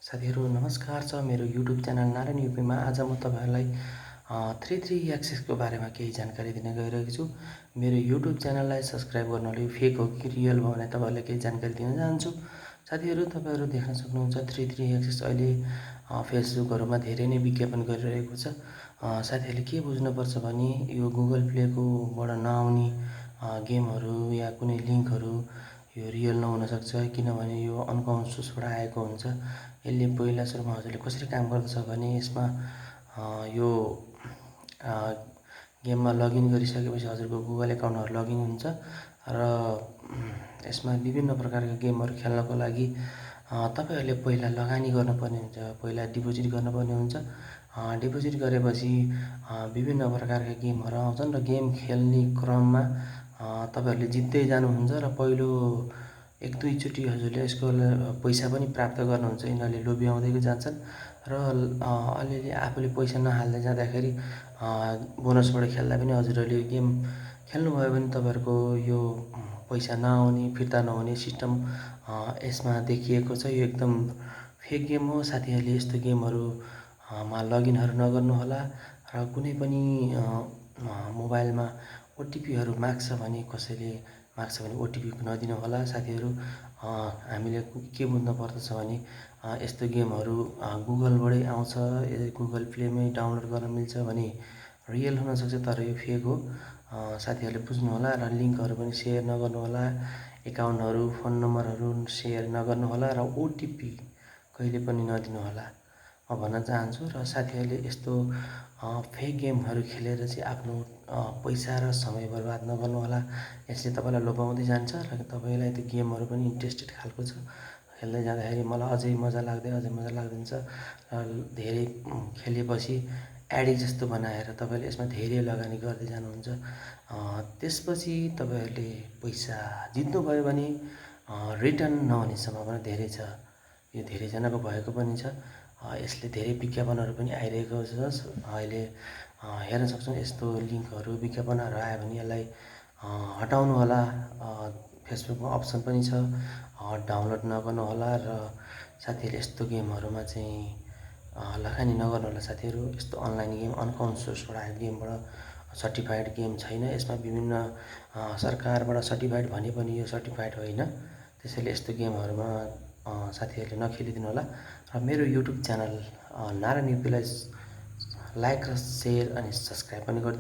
साथीहरू नमस्कार छ मेरो युट्युब च्यानल नारायण युपीमा। आज म तपाईहरुलाई 33 एक्सेसको बारेमा केही जानकारी दिन गइरहेको छु। मेरो युट्युब च्यानललाई सब्स्क्राइब गर्नुले फेक हो कि रियल हो भने तपाईहरुलाई केही जानकारी दिन चाहन्छु। साथीहरू तपाईहरु देख्न सक्नुहुन्छ 33 एक्सेस अहिले फेसबुकहरुमा धेरै नै विज्ञापन गरिरहेको छ। साथीहरूले के बुझ्नुपर्छ भने यो गुगल प्लेको बाट नआउने गेमहरु या कुनै लिंकहरु यो रियल नहुन सक्छ, किनभने यो अनकन्सियसबाट आएको हुन्छ। यसले पहिला सुरुमा हजुरले कसरी काम गर्दछ भने यसमा यो गेममा लगइन गरिसकेपछि हजुरको गुगल एकाउन्टहरु लगइन हुन्छ र यसमा विभिन्न प्रकारका गेमहरु खेल्नको लागि तपाईहरुले पहिला लगानी गर्नुपर्ने हुन्छ, पहिला डिपोजिट गर्नुपर्ने हुन्छ। डिपोजिट गरेपछि विभिन्न प्रकारका गेमहरु आउँछन् र गेम खेल्ने क्रममा तपाईहरुले जित्दै जानुहुन्छ र पहिलो एक दुई चोटी हजुरले यसको पैसा पनि प्राप्त गर्नुहुन्छ। यिनीहरुले लोभ्याउँदै जान्छन् र अलिअलि आफूले पैसा नहाल्दै जाँदाखेरि बोनसबाट खेल्दा पनि हजुरहरूले गेम खेल्नुभयो भने तपाईहरुको यो पैसा नआउने, फिर्ता नहुने सिस्टम यसमा देखिएको छ। यो एकदम फेक गेम हो। साथीहरूले यस्तो गेमहरु मा लगइनहरु नगर्नुहोला र कुनै पनि मोबाइलमा ओटिपीहरु माग्छ भने कसैले माग्छ भने ओटिपी नदिनु होला। साथीहरू हामीले के बुझ्नु पर्दछ भने यस्तो गेमहरु गुगलबाटै आउँछ, गुगल प्लेमै डाउनलोड गर्न मिल्छ भने रियल हुन सक्छ, तर यो फेक हो। साथीहरूले बुझ्नु होला र लिंकहरु पनि शेयर नगर्नु होला। एकाउन्टहरु, फोन नम्बरहरु शेयर नगर्नु होला र ओटिपी कहिले पनि नदिनु होला म भन्न चाहन्छु। र साथीहरूले यस्तो फेक गेमहरु खेलेर चाहिँ आफ्नो पैसा र समय बर्बाद नगर्नु होला। यसले तपाईलाई लोभ्याउँदै जान्छ र तपाईलाई त्यो गेमहरु पनि इन्ट्रेस्टेड खालको छ। खेल्दै जाँदाखेरि मलाई अझै मजा लाग्दै हुन्छ र धेरै खेलेपछि एडिक्ट जस्तो बनाएर तपाईले यसमा धेरै लगानी गर्दै जानुहुन्छ। त्यसपछि तपाईहरुले पैसा जित्नुभयो भने रिटर्न नहुने सम्भावना धेरै छ। यो धेरै जनाको भएको पनि छ। यसले धेरै विज्ञापनहरु पनि आइरहेको छ। अहिले हेर्न सक्छौं यस्तो लिंकहरु, विज्ञापनहरु आयो भने यसलाई हटाउनु होला। फेसबुकमा अप्सन पनि छ, डाउनलोड नगर्नु होला र साथीहरूले यस्तो गेमहरुमा चाहिँ लगानी नगर्नु होला। साथीहरू यस्तो अनलाइन गेम अनकन्सियसबाट आएको गेमबाट सर्टिफाइड गेम छैन। यसमा विभिन्न सरकारबाट सर्टिफाइड भने पनि यो सर्टिफाइड होइन। त्यसैले यस्तो गेमहरुमा साथीहरूले नखेलिदिनु होला र मेरो युट्युब च्यानल नारायण युपीलाई लाइक र शेयर अनि सब्स्क्राइब पनि गरिदिनु।